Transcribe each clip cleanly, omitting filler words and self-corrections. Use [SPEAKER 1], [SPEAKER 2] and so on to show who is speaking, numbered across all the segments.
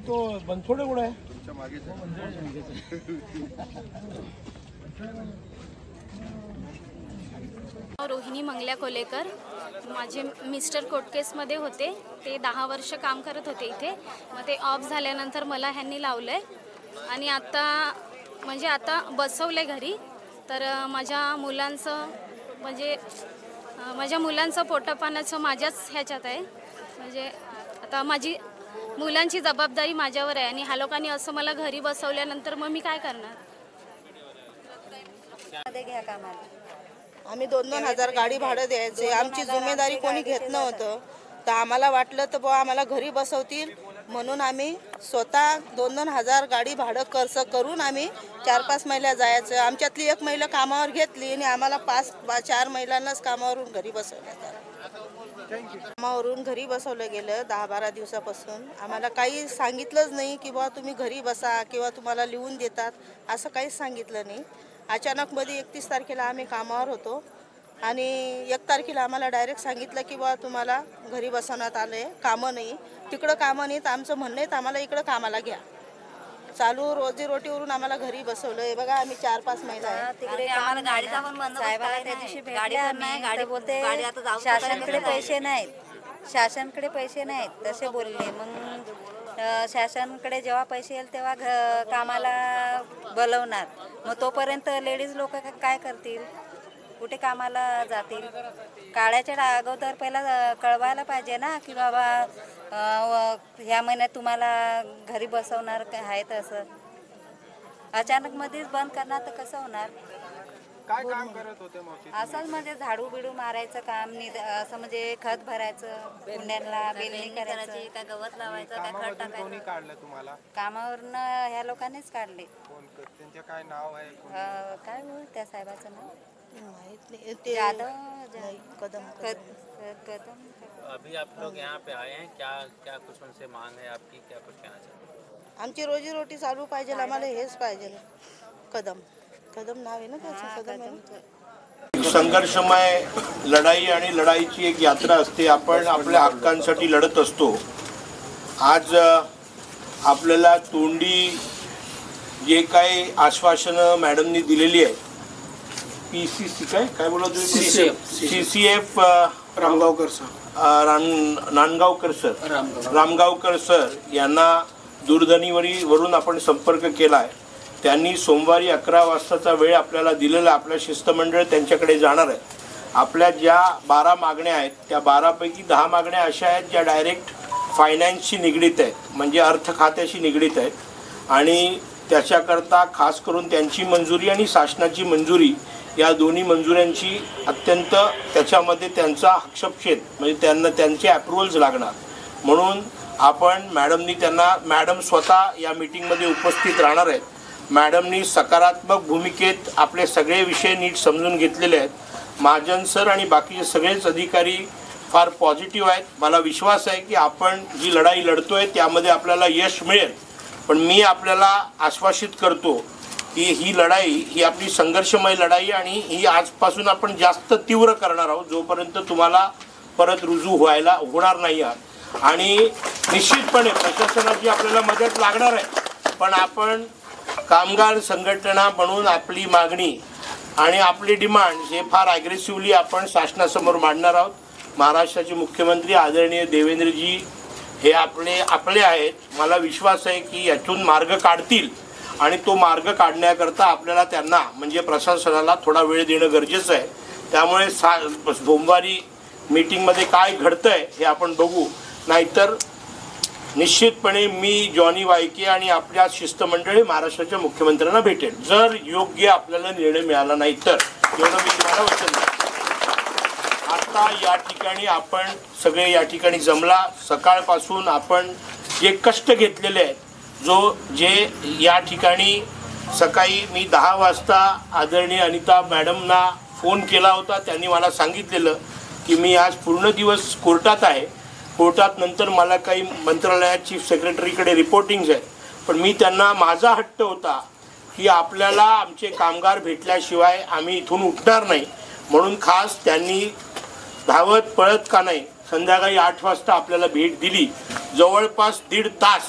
[SPEAKER 1] तो बनसोडे कुठे आहे?
[SPEAKER 2] रोहिणी मंगल्या कोलेकर, माझे मिस्टर कोर्ट केसमध्ये होते. ते 10 वर्ष काम करत होते इथे. मग ते ऑफ झाल्यानंतर मला ह्यांनी लावलं आहे आणि आता बसवलं घरी. तर माझ्या मुलांचं पोटापाण्याचं माझ्याच ह्याच्यात आहे. म्हणजे आता माझी मुलांची जबाबदारी माझ्यावर आहे आणि ह्या लोकांनी असं मला घरी बसवल्यानंतर मग मी काय करणार?
[SPEAKER 3] आम्ही 2-2 हजार गाडी भाडं द्यायचे. आमची जिम्मेदारी कोणी घेत नव्हतं. तर आम्हाला वाटलं तर बुवा आम्हाला घरी बसवतील म्हणून आम्ही स्वतः 2-2 हजार गाडी भाडं खर्च करून आम्ही 4-5 महिला जायचं. आमच्यातली एक महिला कामावर घेतली आणि आम्हाला 4 महिलांनाच कामावरून घरी बसवण्यात आलं. कामावरून घरी बसवलं गेलं 10-12 दिवसापासून. आम्हाला काही सांगितलंच नाही की बुवा तुम्ही घरी बसा किंवा तुम्हाला लिहून देतात, असं काहीच सांगितलं नाही. अचानकमध्ये 31 तारखेला आम्ही कामावर होतो आणि 1 तारखेला आम्हाला डायरेक्ट सांगितलं की बुवा तुम्हाला घरी बसवण्यात आलं आहे, कामं नाही. तिकडं कामं नाहीत, आमचं म्हणणं आहे आम्हाला इकडं कामाला घ्या. चालू रोजीरोटीवरून आम्हाला घरी बसवलं आहे. बघा आम्ही 4-5 महिला आहे.
[SPEAKER 4] तिकडे आम्हाला गाडीचा पण बंद साहेबाला त्या दिवशी भेटल्या नाही. गाडी बोलते शासनाकडे पैसे नाहीत, शासनाकडे पैसे नाहीत तसे बोलले. मग शासनाकडे जेव्हा पैसे येईल तेव्हा कामाला बोलवणार. मग तोपर्यंत लेडीज लोक काय करतील, कुठे कामाला जातील? काढायच्या अगोदर पहिला कळवायला पाहिजे ना की बाबा ह्या महिन्यात तुम्हाला घरी बसवणार आहे. तसं अचानक मध्येच बंद करणार तर कसं होणार?
[SPEAKER 1] काय काम करत होते मावशी?
[SPEAKER 4] असंच म्हणजे झाडू बिडू मारायचं काम, असं म्हणजे खत भरायचं, कुंड्यांना बेलणी करायचं, काय गवत लावायचं, काय खत टाकायचं.
[SPEAKER 1] कोणी काढलं तुम्हाला?
[SPEAKER 4] कामावरनं ह्या लोकांनीच काढले.
[SPEAKER 1] त्यांचे काय नाव आहे?
[SPEAKER 4] काय हो त्या साहेबाचं नाव
[SPEAKER 3] माहित नाही. ते कदम.
[SPEAKER 5] अभी आप लोग यहाँ पे आए हैं, क्या कुछ उनसे मांग है आपकी, क्या कुछ कहना चाहते हैं?
[SPEAKER 3] आमची रोजीरोटी चालू पाहिजे, आम्हाला हेच पाहिजे. कदम नाव आहे ना त्याचं, कदम आहे.
[SPEAKER 6] संघर्षमय लढाई आणि लढाईची एक यात्रा असते. आपण आपल्या हक्कांसाठी लढत असतो. आज आपल्याला तोंडी जे काही आश्वासनं मॅडमनी दिलेली आहे, PCC काय बोलत तुम्ही? CCF रामगावकर सर यांना दूरध्वनीवरून आपण संपर्क केला आहे. त्यांनी सोमवारी 11 वाजताचा वेळ आपल्याला दिलेला. आपल्या शिष्टमंडळ त्यांच्याकडे जाणार आहे. आपल्या ज्या 12 मागण्या आहेत त्या 12पैकी 10 मागण्या अशा आहेत ज्या डायरेक्ट फायनान्सशी निगडीत आहेत, म्हणजे अर्थ खात्याशी निगडीत आहेत आणि त्याच्याकरता खास करून त्यांची मंजुरी आणि शासनाची मंजुरी या दोन्ही मंजुऱ्यांची अत्यंत त्याच्यामध्ये त्यांचा हस्तक्षेप म्हणजे त्यांना त्यांचे अप्रुव्हल्स लागणार. म्हणून आपण मॅडम स्वतः या मीटिंगमध्ये उपस्थित राहणार आहेत. मॅडमनी सकारात्मक भूमिकेत आपले सगळे विषय नीट समजून घेतलेले आहेत. महाजन सर आणि बाकीचे सगळेच अधिकारी फार पॉझिटिव्ह आहेत. मला विश्वास आहे की आपण जी लढाई लढतोय त्यामध्ये आपल्याला यश मिळेल. पण मी आपल्याला आश्वासित करतो की ही लढाई ही आपली संघर्षमय लढाई आणि ही आजपासून आपण जास्त तीव्र करणार आहोत जोपर्यंत तुम्हाला परत रुजू होणार नाही आहात. आणि निश्चितपणे प्रशासनाची आपल्याला मदत लागणार आहे. पण आपण कामगार संघटना म्हणून आपली मागणी आणि आपली डिमांड हे फार ॲग्रेसिव्हली आपण शासनासमोर मांडणार आहोत. महाराष्ट्राचे मुख्यमंत्री आदरणीय देवेंद्रजी हे आपले आहेत. मला विश्वास आहे की यातून मार्ग काढतील आणि तो मार्ग काढण्याकरता आपल्याला त्यांना म्हणजे प्रशासनाला थोडा वेळ देणं गरजेचं आहे. त्यामुळे सोमवारी मीटिंगमध्ये काय घडतंय हे आपण बघू. नाहीतर निश्चितपणे मी जॉनी वायके आणि आपल्या शिष्टमंडळी महाराष्ट्राच्या मुख्यमंत्र्यांना भेटेल जर योग्य आपल्याला निर्णय मिळाला नाही तर. एवढं मी तुम्हाला वचन देतो. आता या ठिकाणी आपण सगळे या ठिकाणी जमला. सकाळपासून आपण जे कष्ट घेतलेले आहेत जे या ठिकाणी सकाळी मी 10 वाजता आदरणीय अनिता मॅडमना फोन केला होता. त्यांनी मला सांगितलेलं की मी आज पूर्ण दिवस कोर्टात आहे. कोर्टात नंतर मला काही मंत्रालयात चीफ सेक्रेटरीकडे रिपोर्टिंग्स आहेत. पण मी त्यांना माझा हट्ट होता की आपल्याला आमचे कामगार भेटल्याशिवाय आम्ही इथून उठणार नाही. म्हणून खास त्यांनी धावत पळत का नाही संध्याकाळी 8 वाजता आपल्याला भेट दिली. जवळपास 1.5 तास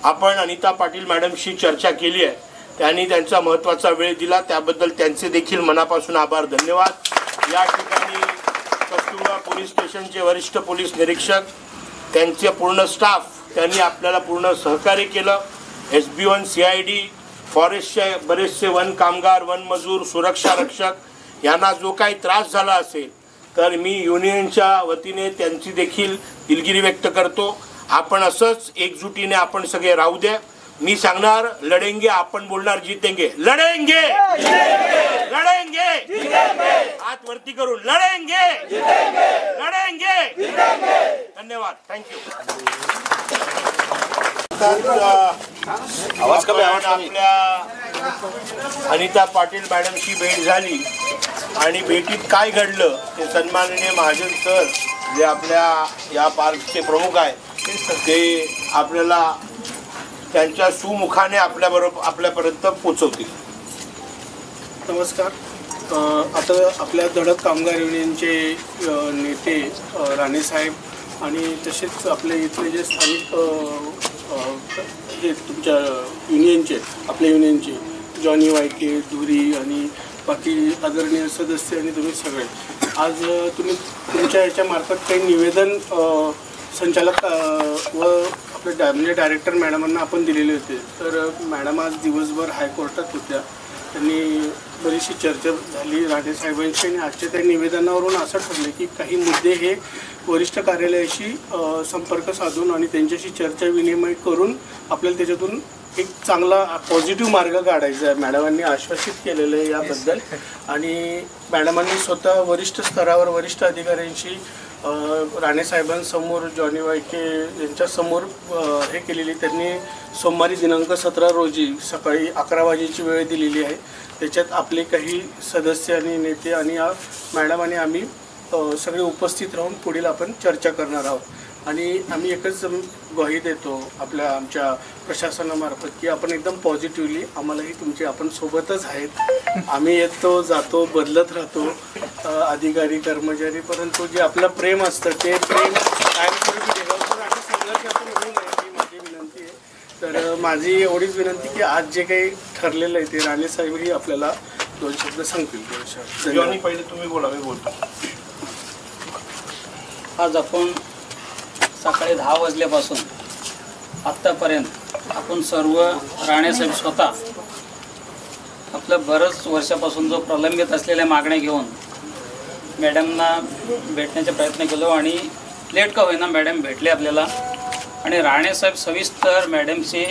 [SPEAKER 6] आपण अनिता पाटील मॅडमशी चर्चा केली आहे. त्यांनी त्यांचा महत्त्वाचा वेळ दिला त्याबद्दल त्यांचे देखील मनापासून आभार. धन्यवाद. या ठिकाणी कस्तुरबा पोलीस स्टेशनचे वरिष्ठ पोलीस निरीक्षक त्यांचे पूर्ण स्टाफ त्यांनी आपल्याला पूर्ण सहकार्य केलं. SB1 CID फॉरेस्टचे बरेचसे वन कामगार वन मजूर सुरक्षा रक्षक यांना जो काही त्रास झाला असेल तर मी युनियनच्या वतीने त्यांची देखील दिलगिरी व्यक्त करतो. आपण असंच एकजुटीने आपण सगळे राहू द्या. मी सांगणार लढेंगे आपण बोलणार जीतेंगे. लढेंगे लढेंगे हात वरती करून लढेंगे लढेंगे. धन्यवाद. थँक्यू. आपल्या अनिता पाटील मॅडमची भेट झाली आणि भेटीत काय घडलं ते सन्माननीय महाजन सर जे आपल्या या पार्कचे प्रमुख आहेत ते आपल्याला त्यांच्या सुमुखाने आपल्यापर्यंत पोचवतील.
[SPEAKER 1] नमस्कार. आता आपल्या धडक कामगार युनियनचे नेते राणेसाहेब आणि तसेच आपले इथले जे स्थानिक हे तुमच्या युनियनचे आपल्या युनियनचे जॉनी वायके धुरी आणि बाकी आदरणीय सदस्य आणि तुम्ही सगळे आज तुम्ही तुमच्या याच्यामार्फत काही निवेदन संचालक व आपल्या म्हणजे डायरेक्टर मॅडमांना आपण दिलेले होते. तर मॅडम आज दिवसभर हायकोर्टात होत्या. त्यांनी बरीचशी चर्चा झाली राणेसाहेबांशी आणि आजच्या त्या निवेदनावरून असं ठरलं की काही मुद्दे हे वरिष्ठ कार्यालयाशी संपर्क साधून आणि त्यांच्याशी चर्चा विनिमय करून आपल्याला त्याच्यातून एक चांगला पॉझिटिव्ह मार्ग काढायचा आहे. मॅडमांनी आश्वासित केलेलं आहे याबद्दल. आणि मॅडमांनी स्वतः वरिष्ठ स्तरावर वरिष्ठ अधिकाऱ्यांशी राणेसाहेबांसमोर जॉनी वायके यांच्यासमोर हे केलेली. त्यांनी सोमवारी दिनांक 17 रोजी सकाळी 11 वाजेची वेळ दिलेली आहे. त्याच्यात आपले काही सदस्य आणि नेते आणि मॅडम आणि आम्ही सगळे उपस्थित राहून पुढील आपण चर्चा करणार आहोत. आणि आम्ही एकच ग्वाही देतो आमच्या प्रशासनामार्फत की आपण एकदम पॉझिटिव्हली आम्हालाही तुमचे आपण सोबतच आहेत. आम्ही येतो जातो बदलत राहतो अधिकारी कर्मचारी परंतु जे आपलं प्रेम असतं ते प्रेम कायमस्वरूपी ठेवायचं आणि संघर्ष आपण होऊ नये ही माझी विनंती आहे. तर माझी एवढीच विनंती की आज जे काही ठरलेलं आहे ते राणेसाहेबही आपल्याला 2 शब्द सांगतील.
[SPEAKER 6] जॉनी पहिले तुम्ही बोला मी बोलतो.
[SPEAKER 7] आज आपण सकाळी 10 वाजल्यापासून आत्तापर्यंत आपण सर्व राणेसाहेब स्वतः आपलं बरंच वर्षापासून जो प्रलंबित असलेल्या मागण्या घेऊन मॅडमना भेटण्याचा प्रयत्न केलो आणि लेट का होईना मॅडम भेटले आपल्याला. आणि राणेसाहेब सविस्तर मॅडमचे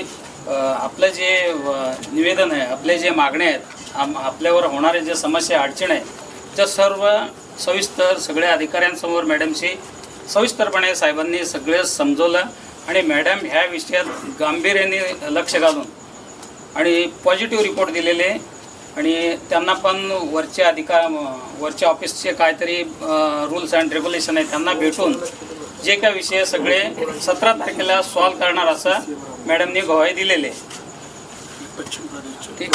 [SPEAKER 7] आपलं जे निवेदन आहे आपले जे मागण्या आहेत आपल्यावर होणारे जे समस्या अडचण आहे त्या सर्व सविस्तर सगळ्या अधिकाऱ्यांसमोर मॅडमशी सविस्तरपणे साहेबांनी सगळे समजवलं. आणि मॅडम ह्या विषयात गांभीर्याने लक्ष घालून आणि पॉझिटिव्ह रिपोर्ट दिलेले. आणि त्यांना पण वरच्या ऑफिसचे काहीतरी रूल्स अँड रेग्युलेशन आहे त्यांना भेटून जे काय विषय सगळे 17 तारखेला सॉल्व करणार असं मॅडमनी ग्वाही दिलेले. ठीक.